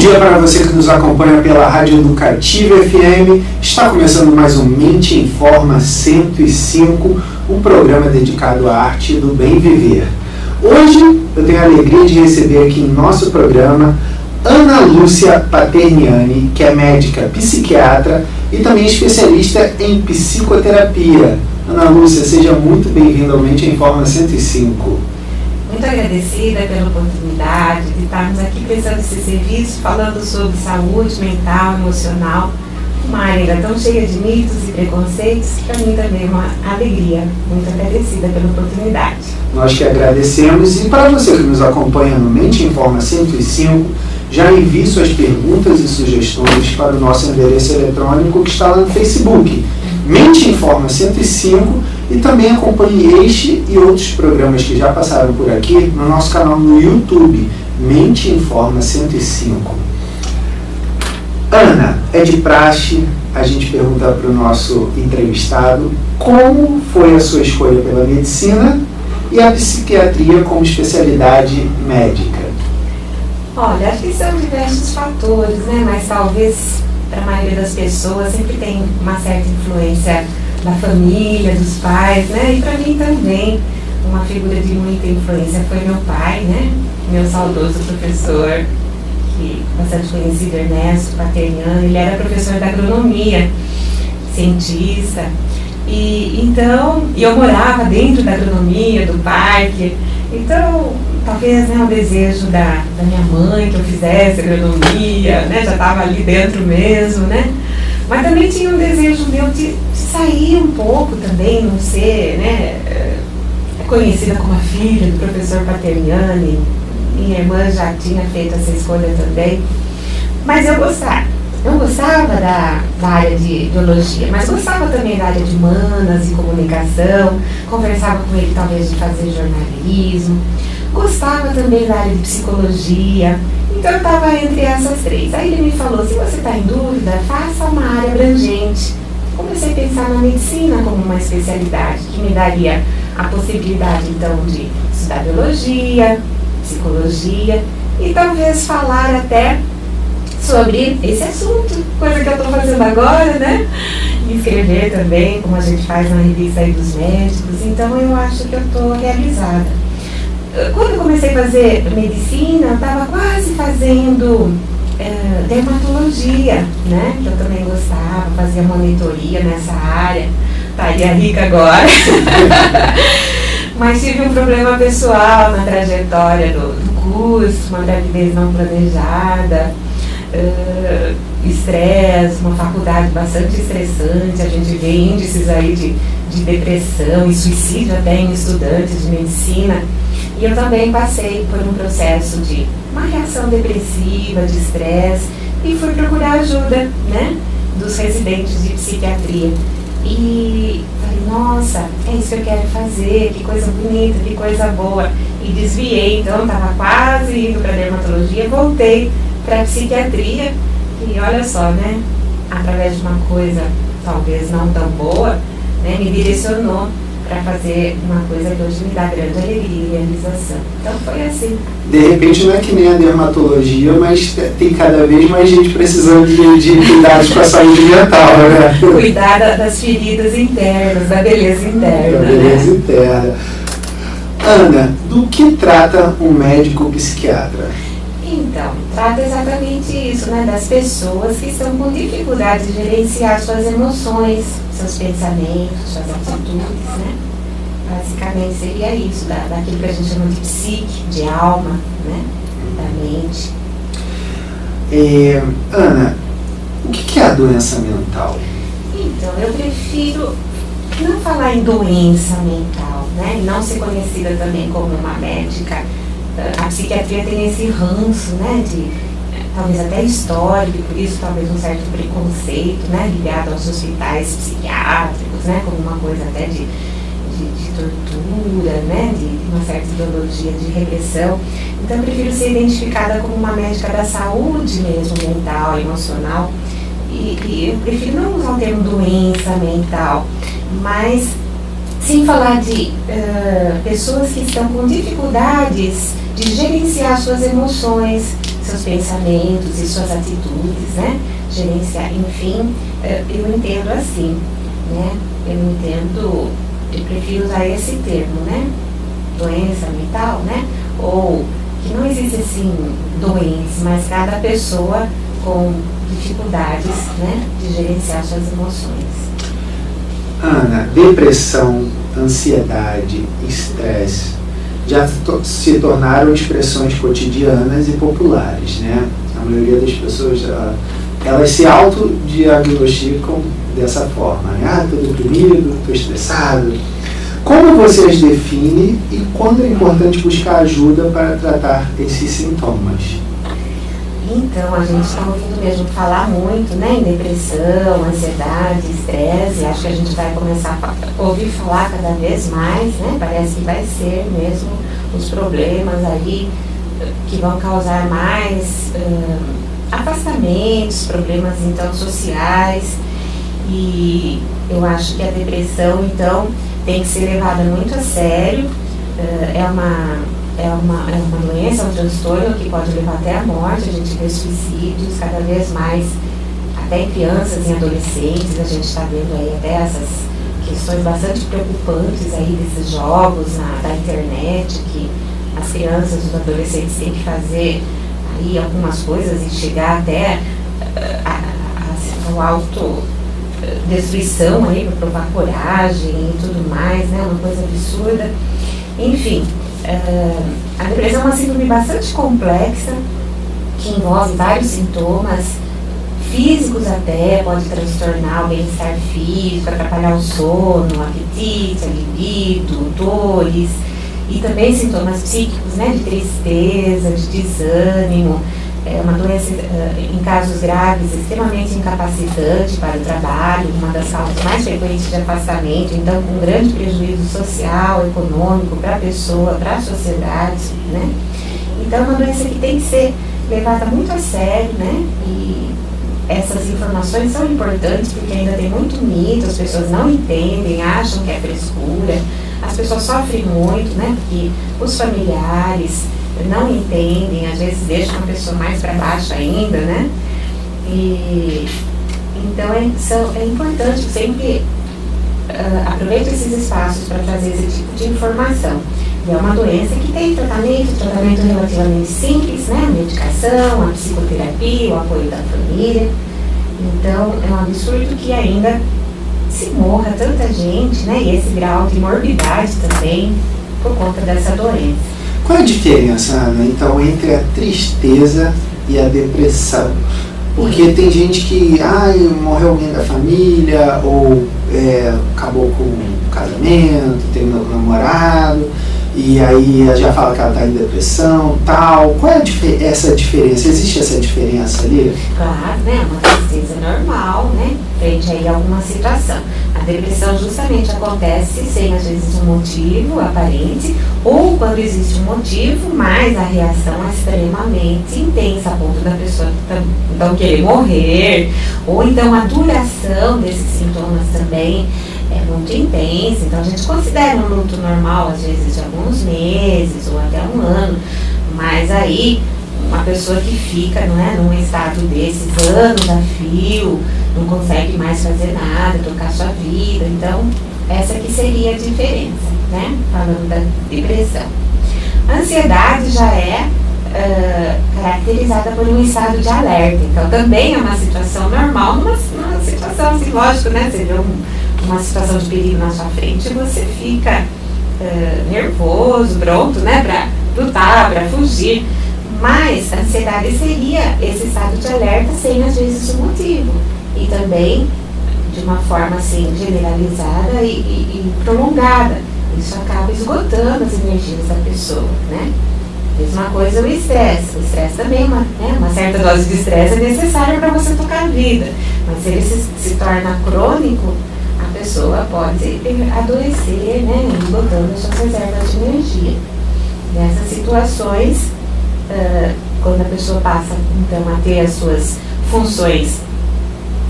dia para você que nos acompanha pela Rádio Educativa FM. Está começando mais um Mente Informa 105, um programa dedicado à arte do bem viver. Hoje eu tenho a alegria de receber aqui em nosso programa Ana Lúcia Paterniani, que é médica psiquiatra e também especialista em psicoterapia. Ana Lúcia, seja muito bem-vinda ao Mente Informa 105. Muito agradecida pela oportunidade de estarmos aqui prestando esse serviço, falando sobre saúde mental, emocional, uma área tão cheia de mitos e preconceitos, que para mim também é uma alegria. Muito agradecida pela oportunidade. Nós que agradecemos, e para você que nos acompanha no Mente Informa 105, já envie suas perguntas e sugestões para o nosso endereço eletrônico que está lá no Facebook, Mente Informa 105, e também acompanhe este e outros programas que já passaram por aqui no nosso canal no YouTube, Mente Informa 105. Ana, é de praxe a gente perguntar para o nosso entrevistado como foi a sua escolha pela medicina e a psiquiatria como especialidade médica. Olha, acho que são diversos fatores, né? Mas talvez para a maioria das pessoas sempre tem uma certa influência da família, dos pais, né? E para mim também, uma figura de muita influência foi meu pai, né? Meu saudoso professor, que bastante conhecido, Ernesto Paterniani. Ele era professor de agronomia, cientista. E então, eu morava dentro da agronomia, do parque. Então, talvez, né, um desejo da minha mãe que eu fizesse agronomia, né? Já estava ali dentro mesmo, né? Mas também tinha um desejo meu de sair um pouco também, não ser, né, conhecida como a filha do professor Paterniani. Minha irmã já tinha feito essa escolha também. Mas eu gostava da área de biologia, mas gostava também da área de humanas e comunicação. Conversava com ele talvez de fazer jornalismo. Gostava também da área de psicologia. Então eu estava entre essas três. Aí ele me falou, se você está em dúvida, faça uma área abrangente. Comecei a pensar na medicina como uma especialidade, que me daria a possibilidade então de estudar biologia, psicologia e talvez falar até sobre esse assunto, coisa que eu estou fazendo agora, né? E escrever também, como a gente faz na revista aí dos médicos. Então eu acho que eu estou realizada. Quando eu comecei a fazer medicina, eu estava quase fazendo dermatologia, né? Que eu também gostava, fazia monitoria nessa área. Estaria rica agora. Mas tive um problema pessoal na trajetória do curso, uma gravidez não planejada, estresse, uma faculdade bastante estressante. A gente vê índices aí de depressão e suicídio até em estudantes de medicina. E eu também passei por um processo de uma reação depressiva, de estresse, e fui procurar ajuda, né, dos residentes de psiquiatria. E falei, nossa, é isso que eu quero fazer, que coisa bonita, que coisa boa. E desviei, então estava quase indo para a dermatologia, voltei para a psiquiatria. E olha só, né, através de uma coisa talvez não tão boa, né, me direcionou para fazer uma coisa que hoje me dá grande alegria e realização. Então foi assim. De repente não é que nem a dermatologia, mas tem cada vez mais gente precisando de cuidados com a saúde mental, né? Cuidar das feridas internas, da beleza interna. Da beleza interna. Ana, do que trata um médico psiquiatra? Então, trata exatamente isso, né? Das pessoas que estão com dificuldade de gerenciar suas emoções, seus pensamentos, suas atitudes, né? Basicamente seria isso, daquilo que a gente chama de psique, de alma, né? Da mente. Ana, o que é a doença mental? Então, eu prefiro não falar em doença mental, né? E não ser conhecida também como uma médica. A psiquiatria tem esse ranço, né, de talvez até histórico, por isso talvez um certo preconceito, né, ligado aos hospitais psiquiátricos, né, como uma coisa até de tortura, né, de uma certa ideologia de repressão. Então eu prefiro ser identificada como uma médica da saúde mesmo, mental, emocional, e eu prefiro não usar o termo doença mental, mas sim falar de pessoas que estão com dificuldades de gerenciar suas emoções, seus pensamentos e suas atitudes, né? Gerenciar, enfim, eu entendo assim, né? Eu prefiro usar esse termo, né? Doença mental, né? Ou que não existe assim doença, mas cada pessoa com dificuldades, né, de gerenciar suas emoções. Ana, depressão, ansiedade, estresse já se tornaram expressões cotidianas e populares, né? A maioria das pessoas elas se autodiagnosticam dessa forma, né? Ah, estou deprimido, estou estressado. Como você as define e quando é importante buscar ajuda para tratar esses sintomas? Então, a gente está ouvindo mesmo falar muito, né, em depressão, ansiedade, estresse. Acho que a gente vai começar a ouvir falar cada vez mais, né? Parece que vai ser mesmo os problemas aí que vão causar mais afastamentos, problemas então sociais. E eu acho que a depressão, então, tem que ser levada muito a sério. É uma doença, é um transtorno que pode levar até a morte. A gente vê suicídios cada vez mais, até em crianças e adolescentes. A gente está vendo aí até essas questões bastante preocupantes aí desses jogos da internet, que as crianças e os adolescentes têm que fazer aí algumas coisas e chegar até a autodestruição aí para provar coragem e tudo mais, né? Uma coisa absurda. Enfim, a depressão é uma síndrome bastante complexa, que envolve vários sintomas físicos até, pode transtornar o bem-estar físico, atrapalhar o sono, o apetite, a libido, dores, e também sintomas psíquicos, né, de tristeza, de desânimo. É uma doença, em casos graves, extremamente incapacitante para o trabalho, uma das causas mais frequentes de afastamento, então com grande prejuízo social, econômico para a pessoa, para a sociedade, né? Então é uma doença que tem que ser levada muito a sério, né? E essas informações são importantes porque ainda tem muito mito, as pessoas não entendem, acham que é frescura, as pessoas sofrem muito, né? Porque os familiares não entendem, às vezes deixam uma pessoa mais para baixo ainda, né? E então é importante sempre aproveitar esses espaços para trazer esse tipo de informação. E é uma doença que tem tratamento relativamente simples, né? A medicação, a psicoterapia, o apoio da família. Então é um absurdo que ainda se morra tanta gente, né? E esse grau de morbidade também por conta dessa doença. Qual é a diferença, Ana, então, entre a tristeza e a depressão? Porque tem gente que, morreu alguém da família, ou acabou com um casamento, tem um namorado, e aí já fala que ela está em depressão, tal. Qual é essa diferença? Existe essa diferença ali? Claro, né? Uma tristeza normal, né? Frente aí a alguma situação. A depressão justamente acontece sem, às vezes, um motivo aparente, ou quando existe um motivo, mas a reação é extremamente intensa, a ponto da pessoa então querer morrer, ou então a duração desses sintomas também é muito intensa. Então a gente considera um luto normal, às vezes, de alguns meses ou até um ano, mas aí uma pessoa que fica, não é, num estado desses anos a fio, não consegue mais fazer nada, tocar sua vida. Então, essa que seria a diferença, né? Falando da depressão. A ansiedade já é caracterizada por um estado de alerta. Então, também é uma situação normal, numa situação assim, lógico, né? Você vê uma situação de perigo na sua frente, você fica nervoso, pronto, né? Para lutar, para fugir. Mas a ansiedade seria esse estado de alerta sem, às vezes, um motivo. E também de uma forma assim generalizada e prolongada. Isso acaba esgotando as energias da pessoa, né? Mesma coisa o estresse. O estresse também, uma certa dose de estresse é necessária para você tocar a vida. Mas se ele se torna crônico, a pessoa pode adoecer, né? Esgotando as suas reservas de energia. Nessas situações, quando a pessoa passa então a ter as suas funções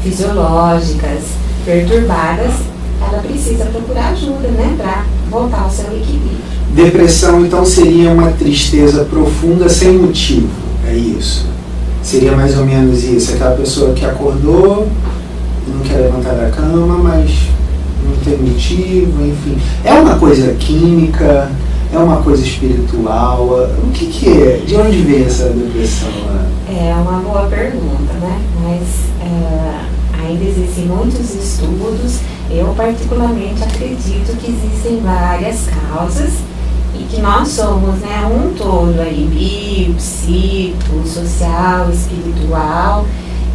fisiológicas perturbadas, ela precisa procurar ajuda, né, para voltar ao seu equilíbrio. Depressão, então, seria uma tristeza profunda sem motivo, é isso? Seria mais ou menos isso, aquela pessoa que acordou, não quer levantar da cama, mas não tem motivo, enfim. É uma coisa química, é uma coisa espiritual, o que é? De onde vem essa depressão? É uma boa pergunta, né? Mas ainda existem muitos estudos. Eu particularmente acredito que existem várias causas e que nós somos, né, um todo aí, bio, psico, social, espiritual,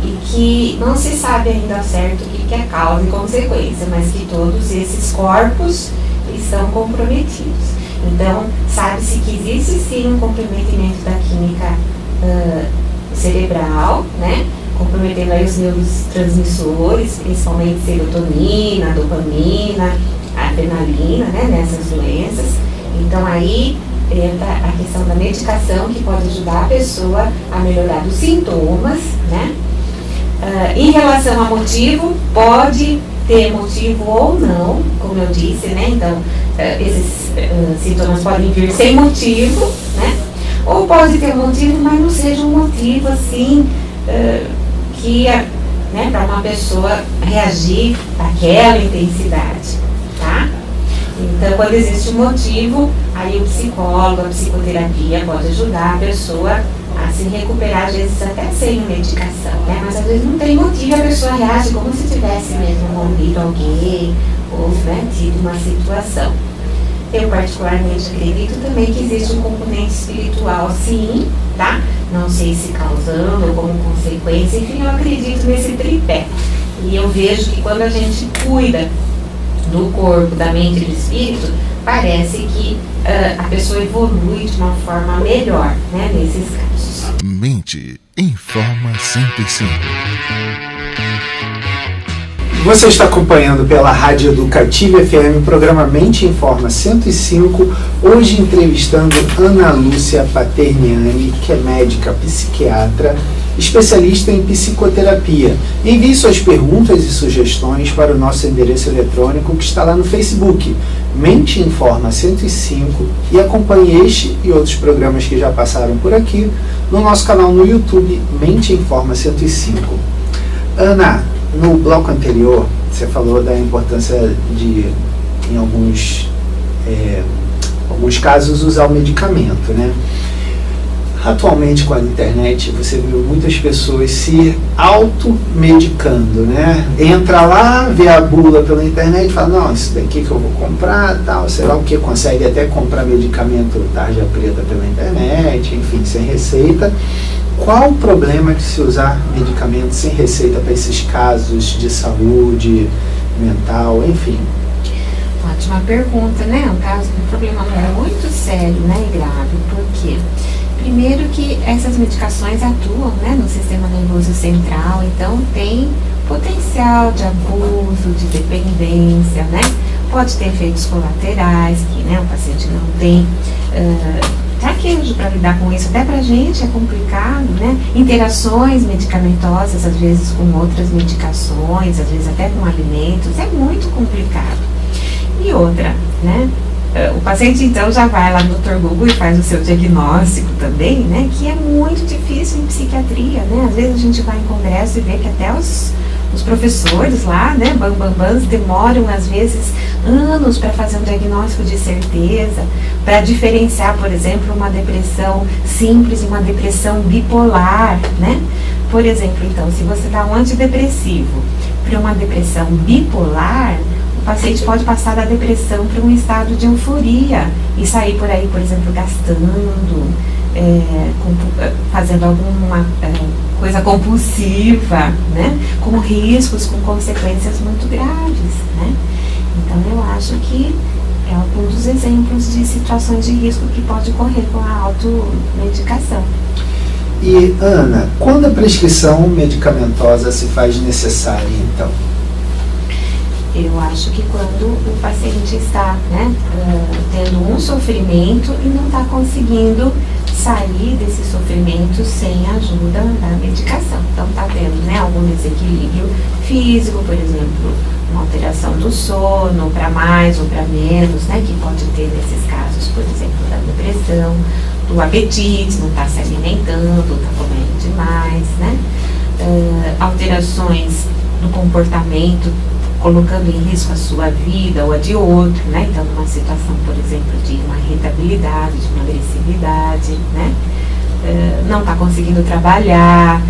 e que não se sabe ainda ao certo o que é causa e consequência, mas que todos esses corpos estão comprometidos. Então, sabe-se que existe sim um comprometimento da química cerebral, né, comprometendo aí os neurotransmissores, principalmente serotonina, dopamina, adrenalina, né, nessas doenças. Então aí entra a questão da medicação, que pode ajudar a pessoa a melhorar os sintomas, né? Em relação a motivo, pode ter motivo ou não, como eu disse, né? Então, esses sintomas podem vir sem motivo, né? Ou pode ter motivo, mas não seja um motivo assim que, né, para uma pessoa reagir àquela intensidade, tá? Então, quando existe um motivo, aí o psicólogo, a psicoterapia pode ajudar a pessoa a se recuperar, às vezes até sem medicação, né? Mas às vezes não tem motivo, a pessoa reage como se tivesse mesmo morrido alguém ou, né, tido uma situação. Eu particularmente acredito também que existe um componente espiritual, sim, tá? Não sei se causando ou como consequência, enfim, eu acredito nesse tripé. E eu vejo que quando a gente cuida do corpo, da mente e do espírito, parece que a pessoa evolui de uma forma melhor, né, nesses casos. Mente Informa 105. Você está acompanhando pela Rádio Educativa FM o programa Mente Informa 105, hoje entrevistando Ana Lúcia Paterniani, que é médica psiquiatra, especialista em psicoterapia. Envie suas perguntas e sugestões para o nosso endereço eletrônico que está lá no Facebook, Mente Informa 105, e acompanhe este e outros programas que já passaram por aqui no nosso canal no YouTube, Mente Informa 105. Ana, no bloco anterior, você falou da importância de, em alguns casos, usar o medicamento, né? Atualmente, com a internet, você vê muitas pessoas se automedicando, né? Entra lá, vê a bula pela internet e fala, não, isso daqui que eu vou comprar, tal, sei lá o que, consegue até comprar medicamento tarja preta pela internet, enfim, sem receita. Qual o problema de se usar medicamento sem receita para esses casos de saúde mental, enfim? Ótima pergunta, né? Um problema muito sério, né, e grave. Por quê? Primeiro que essas medicações atuam, né, no sistema nervoso central, então tem potencial de abuso, de dependência, né? Pode ter efeitos colaterais que, né, o paciente não tem traquejo para lidar com isso. Até para a gente é complicado, né? Interações medicamentosas, às vezes com outras medicações, às vezes até com alimentos, é muito complicado. E outra, né? O paciente então já vai lá no Dr. Google e faz o seu diagnóstico também, né? Que é muito difícil em psiquiatria, né? Às vezes a gente vai em congresso e vê que até os professores lá, né, bambambãs, demoram às vezes anos para fazer um diagnóstico de certeza, para diferenciar, por exemplo, uma depressão simples e uma depressão bipolar, né? Por exemplo, então, se você dá um antidepressivo para uma depressão bipolar, o paciente pode passar da depressão para um estado de euforia e sair por aí, por exemplo, gastando, fazendo alguma coisa compulsiva, né? Com riscos, com consequências muito graves, né? Então eu acho que é um dos exemplos de situações de risco que pode ocorrer com a automedicação. E Ana, quando a prescrição medicamentosa se faz necessária, então? Eu acho que quando o paciente está, né, tendo um sofrimento e não está conseguindo sair desse sofrimento sem a ajuda da medicação. Então está tendo, né, algum desequilíbrio físico, por exemplo, uma alteração do sono para mais ou para menos, né, que pode ter nesses casos, por exemplo, da depressão, do apetite, não está se alimentando, está comendo demais, né? Alterações no comportamento, colocando em risco a sua vida ou a de outro, né? Então, numa situação, por exemplo, de uma irritabilidade, de uma agressividade, né? Não está conseguindo trabalhar,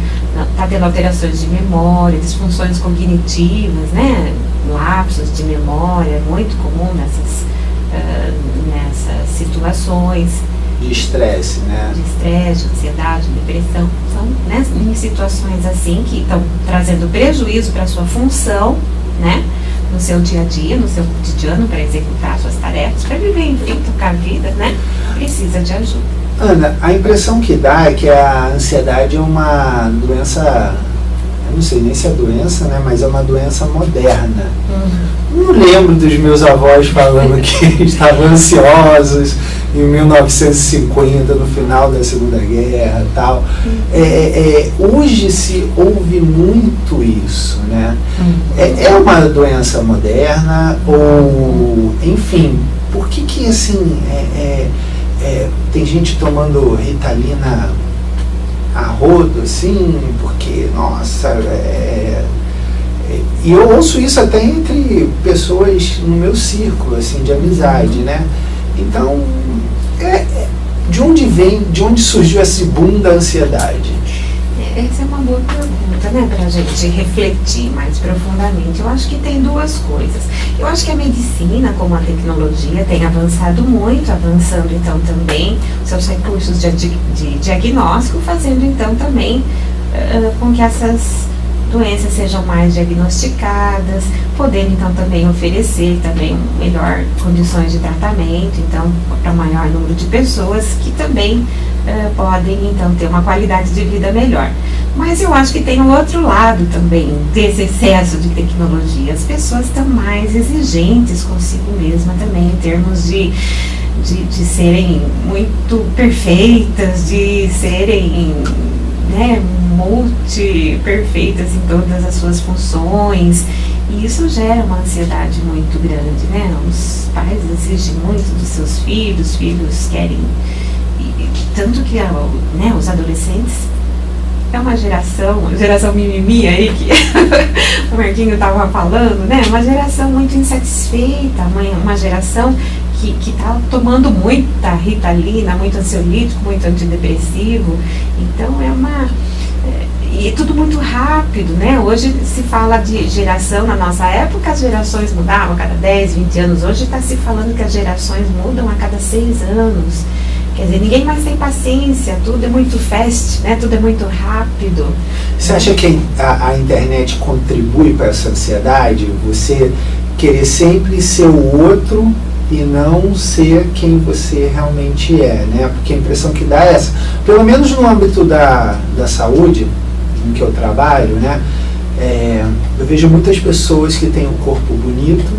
está tendo alterações de memória, disfunções cognitivas, né? Lapsos de memória, é muito comum nessas situações. De estresse, né? De estresse, de ansiedade, depressão. São, né, em situações assim que estão trazendo prejuízo para a sua função, né? No seu dia a dia, no seu cotidiano, para executar suas tarefas, para viver, enfim, tocar a vida, né? Precisa de ajuda. Ana, a impressão que dá é que a ansiedade é uma doença, eu não sei nem se é doença, né, mas é uma doença moderna. Não lembro dos meus avós falando que estavam ansiosos em 1950, no final da Segunda Guerra e tal. Hoje se ouve muito isso, né? É uma doença moderna ou, enfim, por que assim, tem gente tomando Ritalina a rodo, assim, porque, nossa, e eu ouço isso até entre pessoas no meu círculo, assim, de amizade, né? Então, de onde surgiu esse boom da ansiedade? Essa é uma boa pergunta, né, para a gente refletir mais profundamente. Eu acho que tem duas coisas. Eu acho que a medicina, como a tecnologia, tem avançado muito, avançando então também seus recursos de diagnóstico, fazendo então também com que essas doenças sejam mais diagnosticadas, podendo então também oferecer também melhor condições de tratamento, então para o maior número de pessoas que também podem então ter uma qualidade de vida melhor. Mas eu acho que tem um outro lado também desse excesso de tecnologia. As pessoas estão mais exigentes consigo mesma também, em termos de serem muito perfeitas, de serem, né, multi-perfeitas em todas as suas funções, e isso gera uma ansiedade muito grande, né? Os pais exigem muito dos seus filhos, querem, tanto que né, os adolescentes é uma geração mimimi aí que o Marquinho estava falando, né? Uma geração muito insatisfeita, uma geração que está tomando muita Ritalina, muito ansiolítico, muito antidepressivo. Então e tudo muito rápido, né? Hoje se fala de geração, na nossa época as gerações mudavam a cada 10, 20 anos. Hoje está se falando que as gerações mudam a cada 6 anos. Quer dizer, ninguém mais tem paciência, tudo é muito fast, né? Tudo é muito rápido. Você acha que a internet contribui para essa ansiedade? Você querer sempre ser o outro e não ser quem você realmente é, né? Porque a impressão que dá é essa. Pelo menos no âmbito da saúde, em que eu trabalho, né? Eu vejo muitas pessoas que têm um corpo bonito,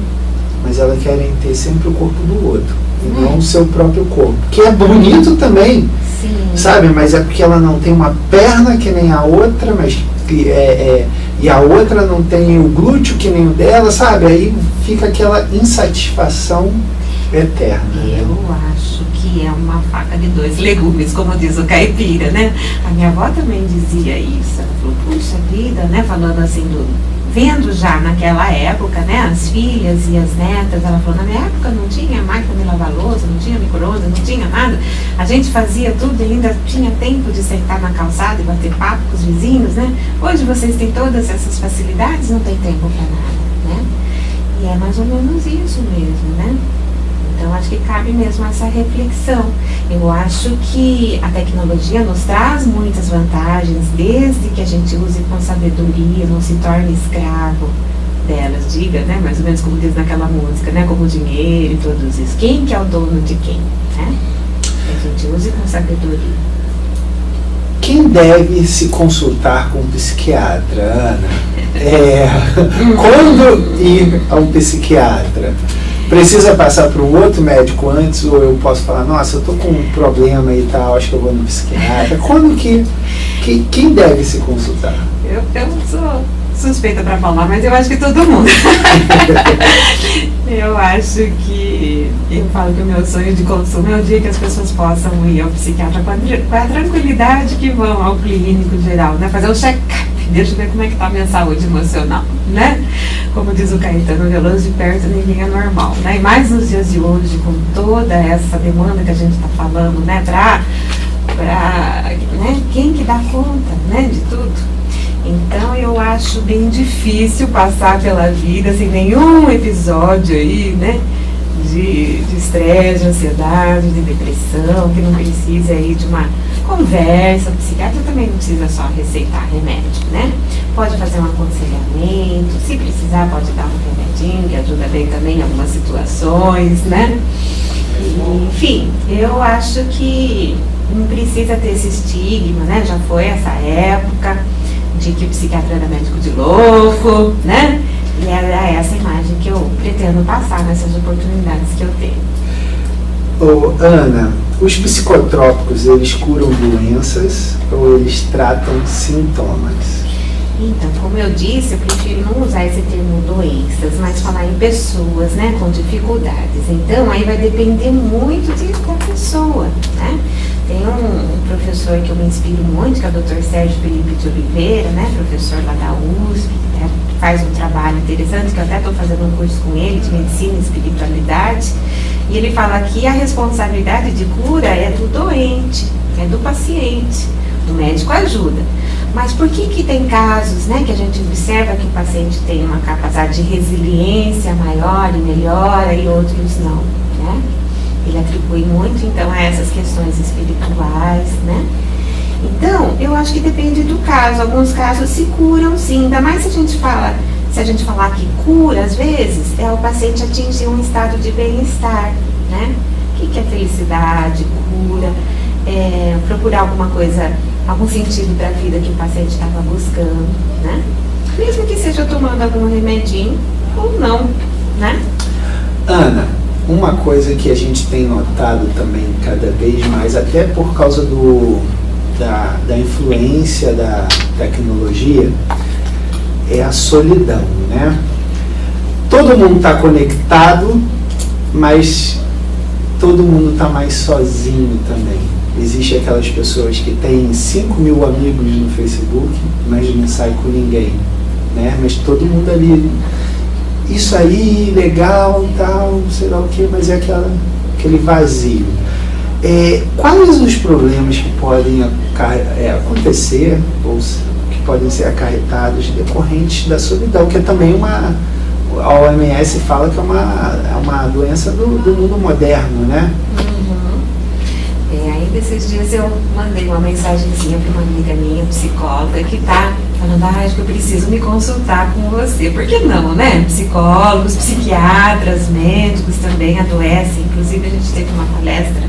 mas elas querem ter sempre o corpo do outro, e não o seu próprio corpo. Que é bonito também, sim, sabe? Mas é porque ela não tem uma perna que nem a outra, mas e a outra não tem o glúteo que nem o dela, sabe? Aí fica aquela insatisfação eterna. Eu acho que é uma faca de 2 legumes, como diz o caipira, né? A minha avó também dizia isso. Ela falou, puxa vida, né? Falando assim, vendo já naquela época, né? As filhas e as netas, ela falou, na minha época não tinha máquina de lavar louça, não tinha micro-ondas, não tinha nada. A gente fazia tudo e ainda tinha tempo de sentar na calçada e bater papo com os vizinhos, né? Hoje vocês têm todas essas facilidades, não tem tempo para nada, né? E é mais ou menos isso mesmo, né? Então, acho que cabe mesmo essa reflexão. Eu acho que a tecnologia nos traz muitas vantagens, desde que a gente use com sabedoria, não se torne escravo delas, diga, né? Mais ou menos como diz naquela música, né? Como o dinheiro e todos isso. Quem que é o dono de quem, né? Que a gente use com sabedoria. Quem deve se consultar com um psiquiatra, Ana? Quando ir a um psiquiatra? Precisa passar para um outro médico antes, ou eu posso falar, nossa, eu tô com um problema e tal, acho que eu vou no psiquiatra? Quando quem deve se consultar? Eu suspeita para falar, mas eu acho que todo mundo. Eu acho que, eu falo que o meu sonho de consumo é o dia que as pessoas possam ir ao psiquiatra com a tranquilidade que vão ao clínico geral, né? Fazer um check-up, deixa eu ver como é que tá a minha saúde emocional, né? Como diz o Caetano Veloso, de perto ninguém é normal, né? E mais nos dias de hoje, com toda essa demanda que a gente está falando, né? Né? Quem que dá conta, né? De tudo. Então eu acho bem difícil passar pela vida sem nenhum episódio aí, né? De estresse, de ansiedade, de depressão, que não precisa aí de uma conversa. O psiquiatra também não precisa só receitar remédio, né? Pode fazer um aconselhamento, se precisar pode dar um remedinho que ajuda bem também em algumas situações, né? E, enfim, eu acho que não precisa ter esse estigma, né? Já foi essa época de que o psiquiatra era médico de louco, né? E era essa imagem que eu pretendo passar nessas oportunidades que eu tenho. Ô, Ana, os psicotrópicos, eles curam doenças ou eles tratam sintomas? Então, como eu disse, eu prefiro não usar esse termo doenças, mas falar em pessoas, né, com dificuldades. Então, aí vai depender muito da pessoa, né? Tem um professor que eu me inspiro muito, que é o Dr. Sérgio Felipe de Oliveira, né, professor lá da USP, né, faz um trabalho interessante, que eu até estou fazendo um curso com ele, de medicina e espiritualidade, e ele fala que a responsabilidade de cura é do doente, é do paciente, o médico ajuda. Mas por que tem casos, né, que a gente observa que o paciente tem uma capacidade de resiliência maior e melhora e outros não, né? Ele atribui muito, então, a essas questões espirituais, né? Então, eu acho que depende do caso. Alguns casos se curam, sim. Ainda mais se a gente falar que cura, às vezes, é o paciente atingir um estado de bem-estar, né? O que é felicidade, cura, procurar alguma coisa, algum sentido para a vida que o paciente estava buscando, né? Mesmo que seja tomando algum remedinho ou não, né? Ana, uma coisa que a gente tem notado também cada vez mais, até por causa da influência da tecnologia, é a solidão, né? Todo mundo está conectado, mas todo mundo está mais sozinho também. Existem aquelas pessoas que têm 5 mil amigos no Facebook, mas não sai com ninguém, né? Mas todo mundo ali, isso aí, legal e tal, sei lá o que, mas é aquele vazio. Quais os problemas que podem acontecer, ou que podem ser acarretados decorrentes da solidão, que é também a OMS fala que é uma doença do mundo moderno, né? Ainda esses dias eu mandei uma mensagenzinha para uma amiga minha, psicóloga, que está falando, acho que eu preciso me consultar com você. Por que não, né? Psicólogos, psiquiatras, médicos também adoecem. Inclusive a gente teve uma palestra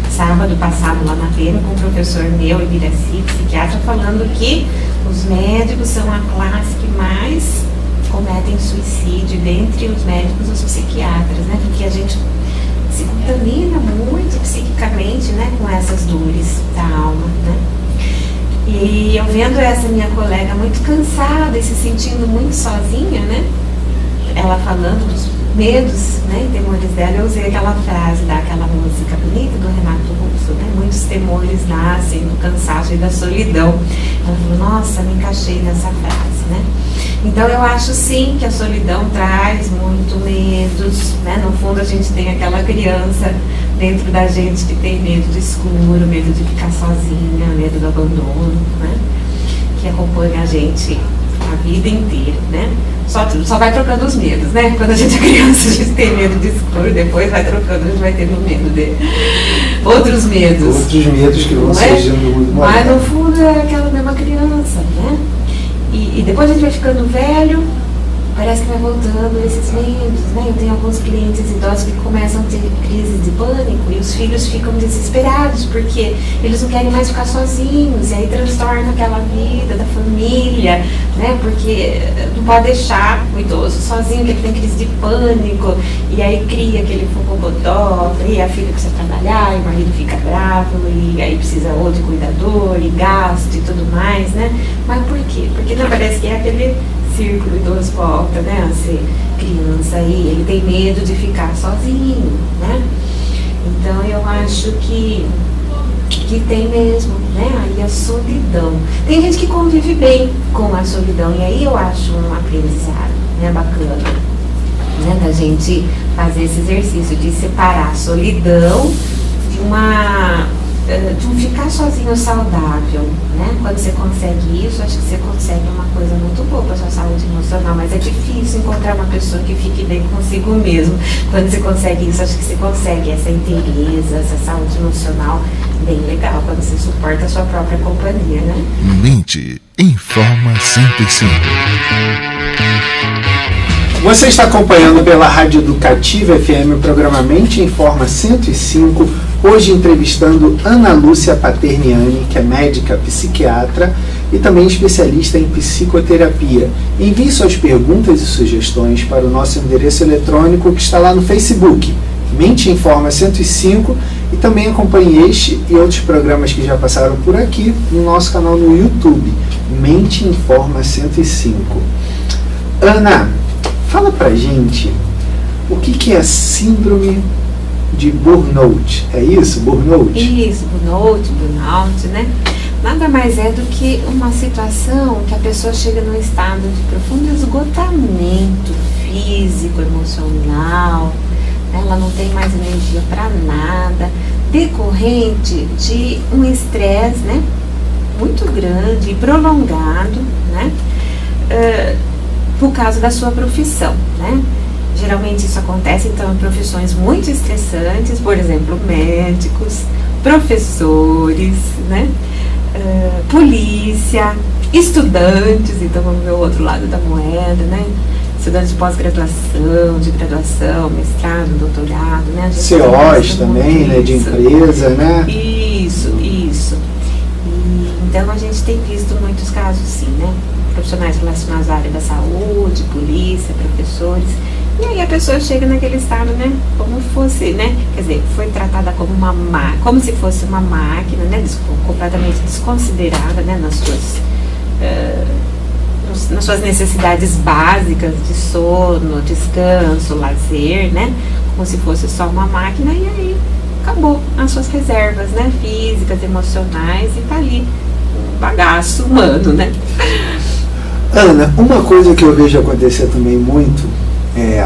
sábado passado lá na PM com um professor meu, Ibiraci, psiquiatra, falando que os médicos são a classe que mais cometem suicídio, dentre os médicos os psiquiatras, né? Porque a gente se contamina muito psiquicamente, né, com essas dores da alma, né? E eu vendo essa minha colega muito cansada e se sentindo muito sozinha, né? Ela falando dos medos, né, e temores dela, eu usei aquela frase daquela música bonita do Renato Russo, né? Muitos temores nascem do cansaço e da solidão. Ela falou, nossa, me encaixei nessa frase, né? Então eu acho sim que a solidão traz muito medos, né? No fundo a gente tem aquela criança dentro da gente que tem medo do escuro, medo de ficar sozinha, medo do abandono, né? Que acompanha a gente a vida inteira, né? Só vai trocando os medos, né? Quando a gente é criança, a gente tem medo de escuro, depois vai trocando, a gente vai tendo medo de outros medos. Outros medos que vão surgindo muito mais. Mas no fundo é aquela mesma criança, né? E depois a gente vai ficando velho, parece que vai voltando esses medos, né? Eu tenho alguns clientes idosos que começam a ter crise de pânico e os filhos ficam desesperados porque eles não querem mais ficar sozinhos, e aí transtorna aquela vida da família, né? Porque não pode deixar o idoso sozinho, que ele tem crise de pânico, e aí cria aquele fogobodó, e a filha precisa trabalhar, e o marido fica bravo, e aí precisa ou de cuidador, e gasto e tudo mais, né? Mas por quê? Porque não parece que é aquele círculo idoso volta, né, a ser criança, e ele tem medo de ficar sozinho, né? Então eu acho que tem mesmo, né, aí a solidão. Tem gente que convive bem com a solidão, e aí eu acho um aprendizado, né, bacana, né, da gente fazer esse exercício de separar a solidão de um ficar sozinho saudável, né? Quando você consegue isso, acho que você consegue uma coisa muito boa para a sua saúde emocional, mas é difícil encontrar uma pessoa que fique bem consigo mesmo. Quando você consegue isso, acho que você consegue essa inteireza, essa saúde emocional bem legal, quando você suporta a sua própria companhia, né? Mente Informa 105. Você está acompanhando pela Rádio Educativa FM o programa Mente Informa 105, hoje entrevistando Ana Lúcia Paterniani, que é médica psiquiatra e também especialista em psicoterapia. Envie suas perguntas e sugestões para o nosso endereço eletrônico que está lá no Facebook, Mente Informa 105, e também acompanhe este e outros programas que já passaram por aqui no nosso canal no YouTube, Mente Informa 105. Ana, fala pra gente o que é a síndrome de burnout. É isso? Burnout? Isso, burnout, né? Nada mais é do que uma situação que a pessoa chega num estado de profundo esgotamento físico, emocional, né? Ela não tem mais energia para nada, decorrente de um estresse, né, muito grande e prolongado, né? Por causa da sua profissão, né? Geralmente isso acontece, então, em profissões muito estressantes, por exemplo, médicos, professores, né? Polícia, estudantes, então vamos ver o outro lado da moeda, né? Estudantes de pós-graduação, de graduação, mestrado, doutorado, né? CEOs também, né? De empresa, né? Isso. E, então a gente tem visto muitos casos, sim, né? Profissionais relacionados à área da saúde, polícia, professores, e aí a pessoa chega naquele estado, né, como fosse, né, quer dizer, foi tratada como como se fosse uma máquina, né, completamente desconsiderada, né, nas suas necessidades básicas de sono, descanso, lazer, né, como se fosse só uma máquina, e aí acabou as suas reservas, né, físicas, emocionais, e tá ali um bagaço humano, né. Ana, uma coisa que eu vejo acontecer também muito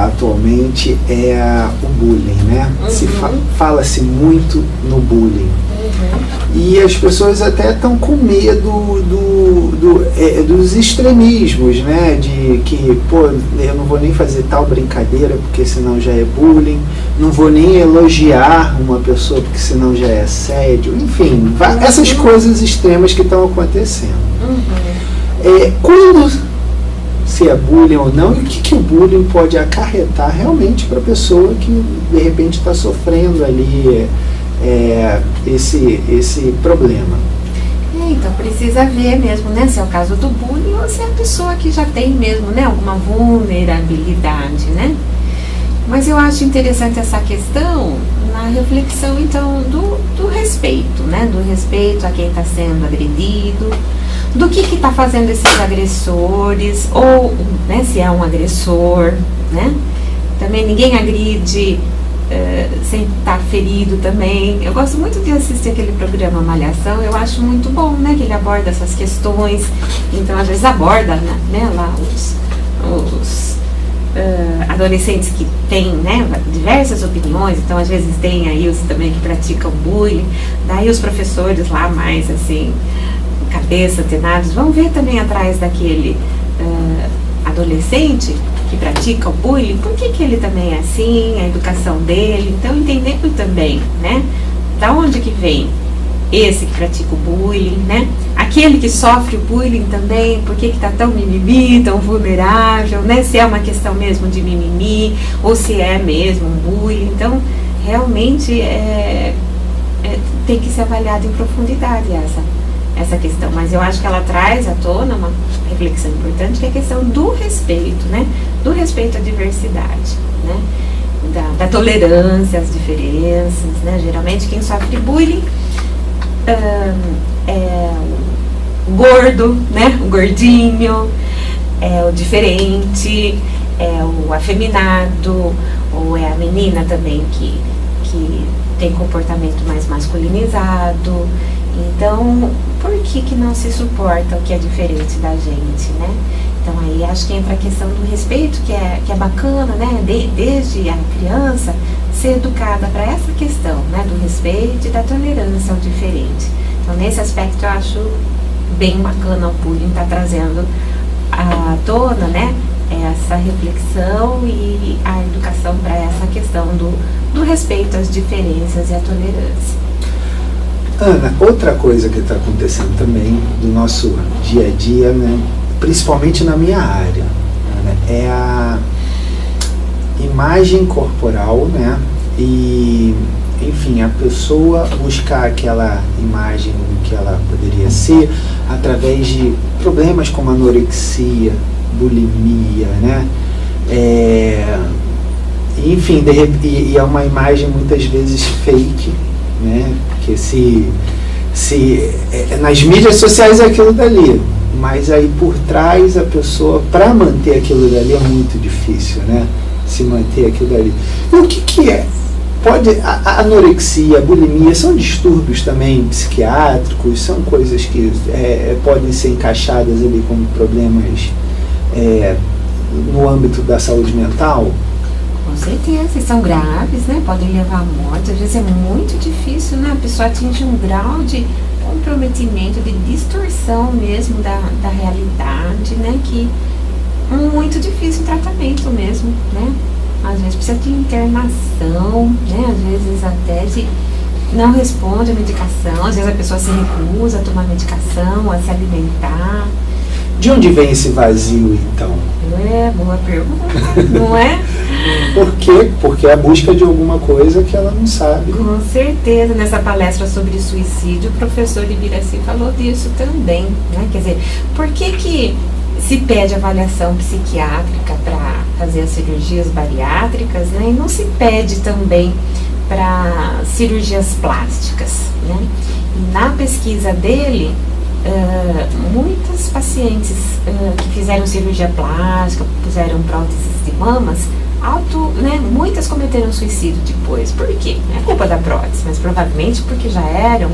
atualmente é o bullying, né? Uhum. Fala-se muito no bullying. Uhum. E as pessoas até estão com medo dos extremismos, né? De que, pô, eu não vou nem fazer tal brincadeira porque senão já é bullying, não vou nem elogiar uma pessoa porque senão já é assédio, enfim, essas coisas extremas que estão acontecendo. Uhum. Quando se é bullying ou não, e o que o bullying pode acarretar realmente para a pessoa que de repente está sofrendo ali esse problema. Então precisa ver mesmo, né, se é o caso do bullying ou se é a pessoa que já tem mesmo, né, alguma vulnerabilidade, né. Mas eu acho interessante essa questão na reflexão, então, do respeito, né, do respeito a quem está sendo agredido, do que está fazendo esses agressores, ou, né, se é um agressor, né, também ninguém agride sem estar ferido também. Eu gosto muito de assistir aquele programa Malhação, eu acho muito bom, né, que ele aborda essas questões, então às vezes aborda, né, lá os adolescentes que têm, né, diversas opiniões, então às vezes tem aí os também que praticam bullying, daí os professores lá mais assim, cabeça, antenados, vão ver também atrás daquele adolescente que pratica o bullying, por que ele também é assim, a educação dele, então entendendo também, né, da onde que vem esse que pratica o bullying, né, aquele que sofre o bullying também, por que está tão mimimi, tão vulnerável, né, se é uma questão mesmo de mimimi, ou se é mesmo um bullying, então realmente tem que ser avaliado em profundidade essa questão, mas eu acho que ela traz à tona uma reflexão importante, que é a questão do respeito, né, do respeito à diversidade, né, da tolerância às diferenças, né, geralmente quem sofre bullying é o gordo, né, o gordinho, é o diferente, é o afeminado, ou é a menina também que tem comportamento mais masculinizado. Então, por que não se suporta o que é diferente da gente, né? Então aí acho que entra a questão do respeito, que é bacana, né? Desde a criança ser educada para essa questão, né? Do respeito e da tolerância ao diferente. Então nesse aspecto eu acho bem bacana o Púlio estar trazendo à tona, né? Essa reflexão e a educação para essa questão do respeito às diferenças e à tolerância. Ana, outra coisa que está acontecendo também do nosso dia a dia, né, principalmente na minha área, né, é a imagem corporal, né, e, enfim, a pessoa buscar aquela imagem que ela poderia ser através de problemas como anorexia, bulimia, né, enfim, e é uma imagem muitas vezes fake, né, que nas mídias sociais é aquilo dali, mas aí por trás a pessoa, para manter aquilo dali é muito difícil, né, se manter aquilo dali. E o que é? A anorexia, a bulimia são distúrbios também psiquiátricos, são coisas que podem ser encaixadas ali como problemas no âmbito da saúde mental? Com certeza, e são graves, né? Podem levar à morte. Às vezes é muito difícil, né? A pessoa atinge um grau de comprometimento, de distorção mesmo da realidade, né? Que muito difícil o tratamento mesmo, né? Às vezes precisa de internação, né? Às vezes até não responde a medicação, às vezes a pessoa se recusa a tomar medicação, a se alimentar. De onde vem esse vazio, então? Boa pergunta, não é? Por quê? Porque é a busca de alguma coisa que ela não sabe. Com certeza, nessa palestra sobre suicídio, o professor Ibiraci falou disso também, né? Quer dizer, por que se pede avaliação psiquiátrica para fazer as cirurgias bariátricas, né? E não se pede também para cirurgias plásticas, né? E na pesquisa dele, muitas pacientes que fizeram cirurgia plástica, puseram próteses de mamas, muitas cometeram suicídio depois. Por quê? Não é culpa da prótese, mas provavelmente porque já eram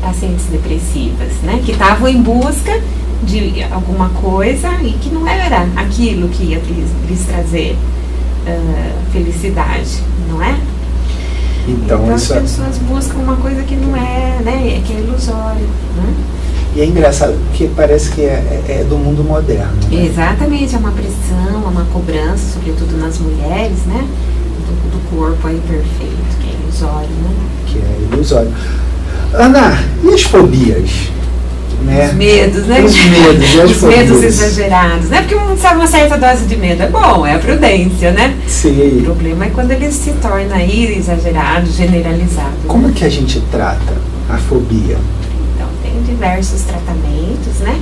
pacientes depressivas, né? Que estavam em busca de alguma coisa e que não era aquilo que ia lhes trazer felicidade, não é? Então as pessoas buscam uma coisa que não é, né? Que é ilusório, né? E é engraçado porque parece que é do mundo moderno, né? Exatamente, é uma pressão, é uma cobrança, sobretudo nas mulheres, né? Do corpo aí perfeito, que é ilusório, né? Que é ilusório. Ana, e as fobias? Né? Os medos, né? Os medos, e as Os medos exagerados, né? Porque uma certa dose de medo é bom, é a prudência, né? Sim. O problema é quando ele se torna aí exagerado, generalizado. Como é que a gente trata a fobia? Tem diversos tratamentos, né?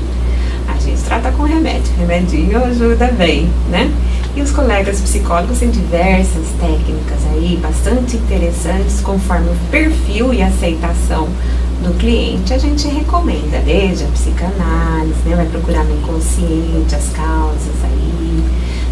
A gente trata com remédio, remedinho ajuda bem, né? E os colegas psicólogos têm diversas técnicas aí, bastante interessantes, conforme o perfil e aceitação do cliente, a gente recomenda, desde a psicanálise, né? Vai procurar no inconsciente as causas aí,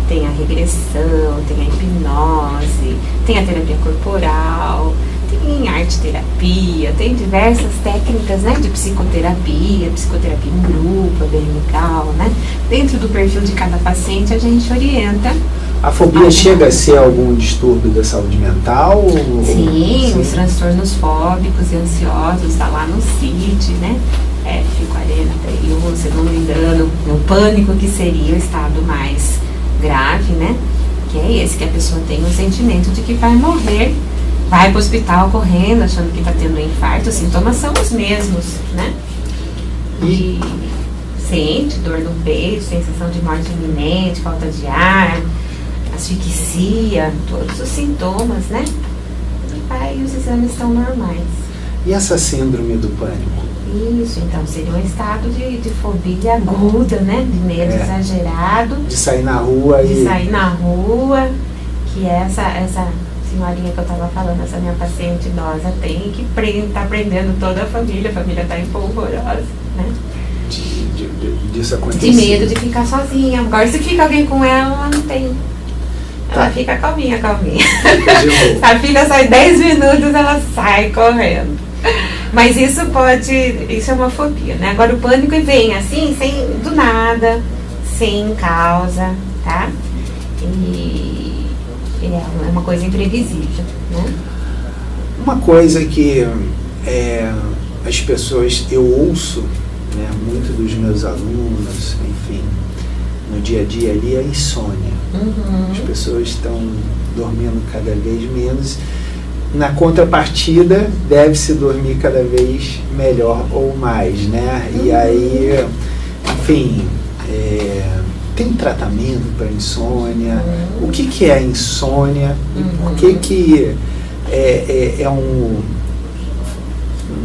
tem a regressão, tem a hipnose, tem a terapia corporal, tem arte-terapia, tem diversas técnicas, né, de psicoterapia em grupo, é bem legal, né? Dentro do perfil de cada paciente a gente orienta. A fobia chega a ser algum distúrbio da saúde mental? Sim, os transtornos fóbicos e ansiosos, está lá no CID, né? F41, se não me engano, o pânico, que seria o estado mais grave, né? Que é esse, que a pessoa tem o sentimento de que vai morrer, vai para o hospital correndo, achando que está tendo um infarto. Os sintomas são os mesmos, né? E sente dor no peito, sensação de morte iminente, falta de ar, asfixia, todos os sintomas, né? E aí os exames estão normais. E essa síndrome do pânico? Isso, então seria um estado de fobia aguda, né? De medo exagerado. De sair na rua De sair na rua, que é essa senhorinha que eu estava falando, essa minha paciente idosa tem, que está prendendo toda a família está em polvorosa, né? disso acontecer? De medo de ficar sozinha. Agora, se fica alguém com ela, ela não tem. Ela fica calminha. A filha sai 10 minutos, ela sai correndo. Mas isso é uma fobia, né? Agora o pânico vem assim, do nada, sem causa, tá? E é uma coisa imprevisível, né? Uma coisa que as pessoas, eu ouço, né, muito dos meus alunos, enfim, no dia a dia ali, é a insônia. As pessoas estão dormindo cada vez menos. Na contrapartida, deve-se dormir cada vez melhor ou mais, né? E aí, enfim, tem tratamento para insônia? O que é a insônia? E por que é um...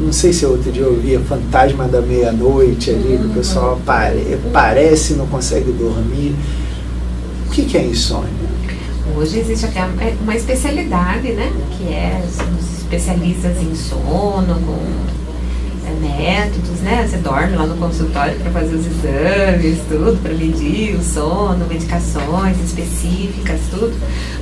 Não sei se outro dia eu ouvia Fantasma da Meia-Noite ali, que o pessoal aparece e não consegue dormir. O que é a insônia? Hoje existe até uma especialidade, né? Que é os especialistas em sono, com métodos, né? Você dorme lá no consultório para fazer os exames, tudo, para medir o sono, medicações específicas, tudo.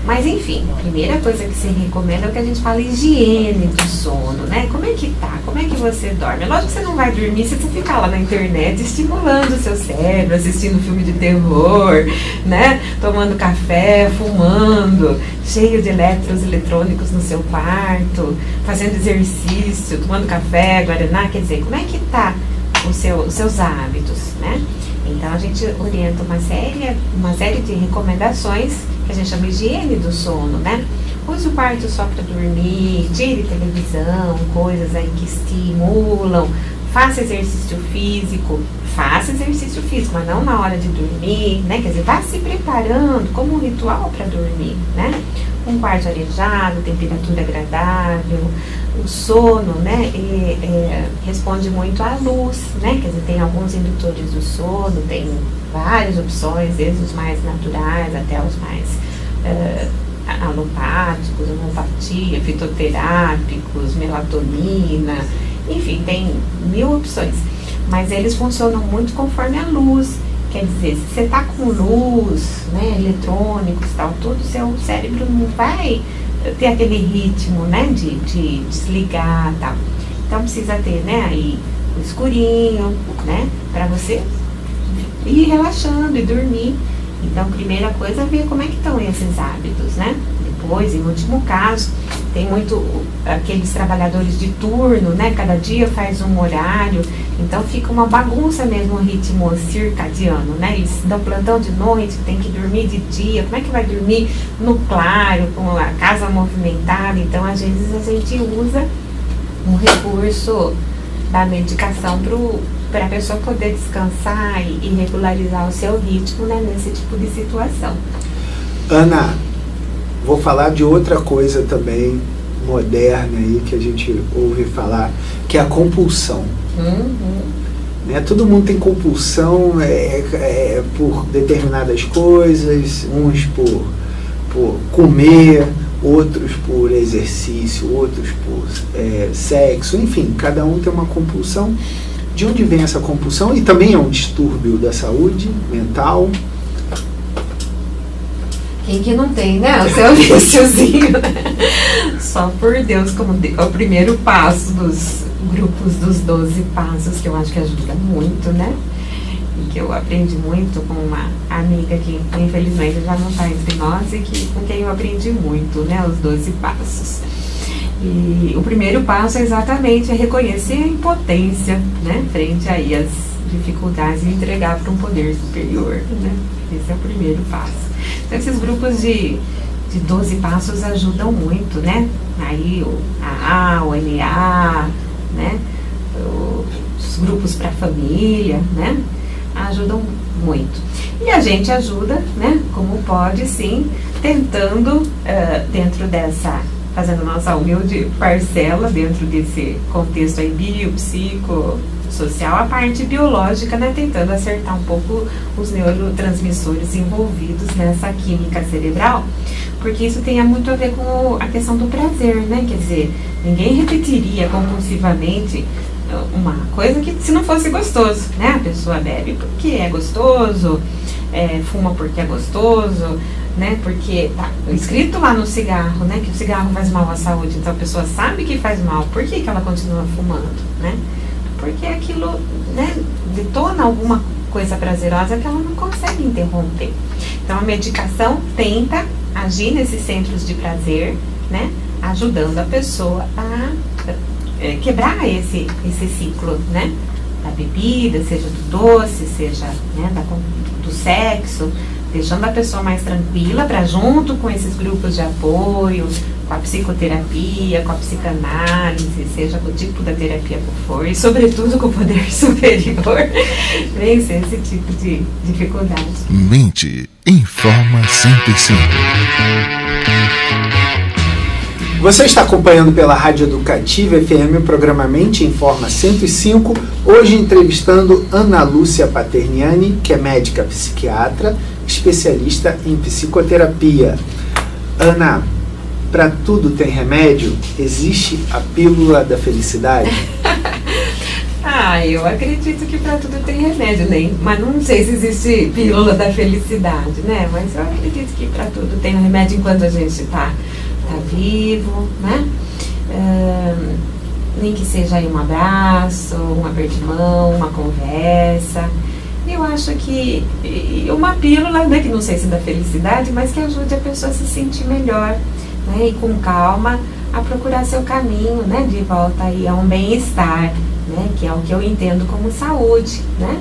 Mas enfim, a primeira coisa que se recomenda é o que a gente fala, higiene do sono, né? Como é que tá? Como é que você dorme? Lógico que você não vai dormir se você ficar lá na internet estimulando o seu cérebro, assistindo filme de terror, né? Tomando café, fumando, cheio de eletrônicos no seu quarto, fazendo exercício, tomando café, guaraná, quer dizer, como é que tá os seus hábitos, né? Então a gente orienta uma série de recomendações que a gente chama de higiene do sono, né? Use o quarto só para dormir, tire televisão, coisas aí que estimulam, faça exercício físico, mas não na hora de dormir, né? Quer dizer, vá se preparando como um ritual para dormir, né? Um quarto arejado, temperatura agradável, o sono, né? Responde muito à luz, né? Quer dizer, tem alguns indutores do sono, tem várias opções, desde os mais naturais até os mais alopáticos, homeopatia, fitoterápicos, melatonina, enfim, tem 1000 opções. Mas eles funcionam muito conforme a luz. Quer dizer, se você está com luz, né, eletrônicos e tal, tudo, seu cérebro não vai ter aquele ritmo, né, de desligar e tal. Então precisa ter, né, aí o escurinho, né, para você ir relaxando e dormir. Então, primeira coisa é ver como é que estão esses hábitos, né? Depois, em último caso, tem muito aqueles trabalhadores de turno, né? Cada dia faz um horário, então fica uma bagunça mesmo o ritmo circadiano, né? Eles dão plantão de noite, tem que dormir de dia, como é que vai dormir no claro, com a casa movimentada? Então, às vezes, a gente usa um recurso da medicação para a pessoa poder descansar e regularizar o seu ritmo, né, nesse tipo de situação. Ana, vou falar de outra coisa também moderna aí que a gente ouve falar, que é a compulsão. Né? Todo mundo tem compulsão por determinadas coisas, uns por comer, outros por exercício, outros por sexo, enfim, cada um tem uma compulsão. De onde vem essa compulsão? E também é um distúrbio da saúde mental. Quem que não tem, né? O seu viciozinho, né? Só por Deus, como é o primeiro passo dos grupos dos 12 passos, que eu acho que ajuda muito, né? E que eu aprendi muito com uma amiga que, infelizmente, já não está entre nós e com quem eu aprendi muito, né? Os 12 passos. E o primeiro passo é exatamente reconhecer a impotência, né, frente aí às dificuldades e entregar para um poder superior, né? Esse é o primeiro passo. Então, esses grupos de 12 passos ajudam muito, né? Aí o AA, o NA, né? Os grupos para a família, né? Ajudam muito. E a gente ajuda, né? Como pode, sim, tentando dentro dessa... fazendo nossa humilde parcela dentro desse contexto aí biopsicossocial, a parte biológica, né, tentando acertar um pouco os neurotransmissores envolvidos nessa química cerebral, porque isso tem muito a ver com a questão do prazer, né, quer dizer, ninguém repetiria compulsivamente uma coisa que se não fosse gostoso, né? A pessoa bebe porque é gostoso, fuma porque é gostoso, né? Porque tá escrito lá no cigarro, né? Que o cigarro faz mal à saúde, então a pessoa sabe que faz mal, por que ela continua fumando, né? Porque aquilo, né, detona alguma coisa prazerosa que ela não consegue interromper. Então a medicação tenta agir nesses centros de prazer, né? Ajudando a pessoa a quebrar esse ciclo, né? Da bebida, seja do doce, seja, né, do sexo, deixando a pessoa mais tranquila para, junto com esses grupos de apoio, com a psicoterapia, com a psicanálise, seja com o tipo da terapia que for, e sobretudo com o poder superior, vencer esse tipo de dificuldade. Mente Informa 105. Você está acompanhando pela Rádio Educativa FM o programa Mente Informa 105, hoje entrevistando Ana Lúcia Paterniani, que é médica psiquiatra, especialista em psicoterapia. Ana, para tudo tem remédio? Existe a pílula da felicidade? Eu acredito que para tudo tem remédio, né? Mas não sei se existe pílula da felicidade, né? Mas eu acredito que para tudo tem remédio enquanto a gente está vivo, né? Nem que seja aí um abraço, um aperto de mão, uma conversa. Eu acho que uma pílula, né, que não sei se da felicidade, mas que ajude a pessoa a se sentir melhor, né, e com calma a procurar seu caminho, né, de volta aí a um bem-estar, né, que é o que eu entendo como saúde, né?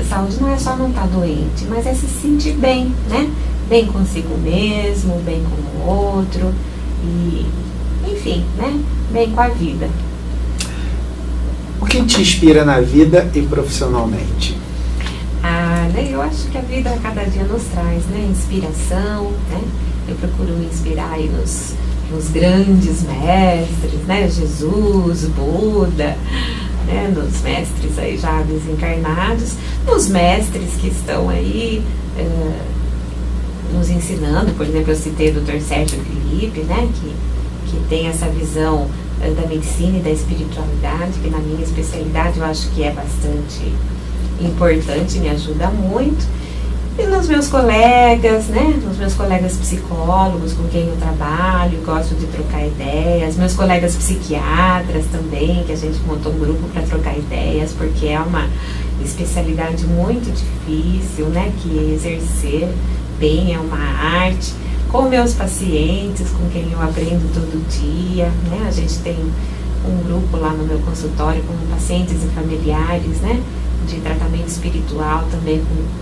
Saúde não é só não estar doente, mas é se sentir bem, né? Bem consigo mesmo, bem com o outro e, enfim, né, bem com a vida. O que te inspira na vida e profissionalmente? Né, eu acho que a vida a cada dia nos traz, né, inspiração, né? Eu procuro me inspirar aí nos grandes mestres, né, Jesus, Buda, né, nos mestres aí já desencarnados, nos mestres que estão aí nos ensinando. Por exemplo, eu citei o Dr. Sérgio Felipe, né, que tem essa visão da medicina e da espiritualidade, que na minha especialidade eu acho que é bastante importante, me ajuda muito. E nos meus colegas, né, nos meus colegas psicólogos com quem eu trabalho, gosto de trocar ideias, meus colegas psiquiatras também, que a gente montou um grupo para trocar ideias, porque é uma especialidade muito difícil, né, que exercer bem é uma arte. Com meus pacientes, com quem eu aprendo todo dia, né, a gente tem um grupo lá no meu consultório com pacientes e familiares, né, de tratamento espiritual também,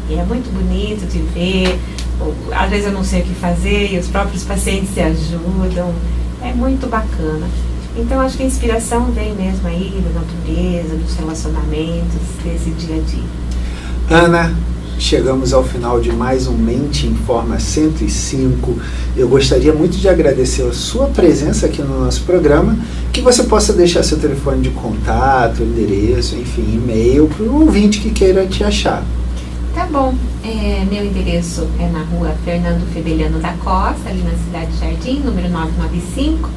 e é muito bonito de ver. Às vezes eu não sei o que fazer e os próprios pacientes se ajudam, é muito bacana. Então acho que a inspiração vem mesmo aí da natureza, dos relacionamentos, desse dia a dia. Ana, chegamos ao final de mais um Mente Informa 105. Eu gostaria muito de agradecer a sua presença aqui no nosso programa, que você possa deixar seu telefone de contato, endereço, enfim, e-mail, para o ouvinte que queira te achar. Tá bom. Meu endereço é na rua Fernando Febeliano da Costa, ali na Cidade Jardim, número 995.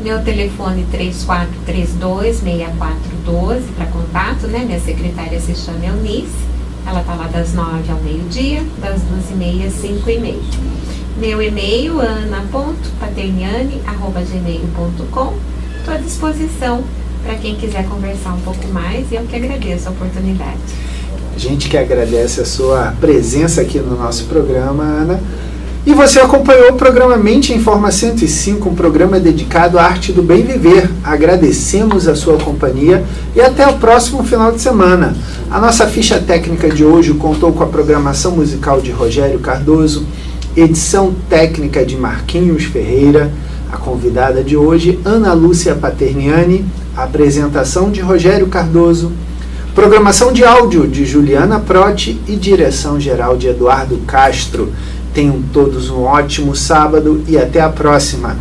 Meu telefone 3432-6412 para contato, né? Minha secretária se chama Eunice. Ela está lá das 9 ao meio-dia, das 2h30 às 5h30. Meu e-mail, ana.paterniani@gmail.com. Estou à disposição para quem quiser conversar um pouco mais, e eu que agradeço a oportunidade. A gente que agradece a sua presença aqui no nosso programa, Ana. E você acompanhou o programa Mente Informa 105, um programa dedicado à arte do bem viver. Agradecemos a sua companhia e até o próximo final de semana. A nossa ficha técnica de hoje contou com a programação musical de Rogério Cardoso, edição técnica de Marquinhos Ferreira, a convidada de hoje, Ana Lúcia Paterniani, a apresentação de Rogério Cardoso, programação de áudio de Juliana Protti e direção geral de Eduardo Castro. Tenham todos um ótimo sábado e até a próxima.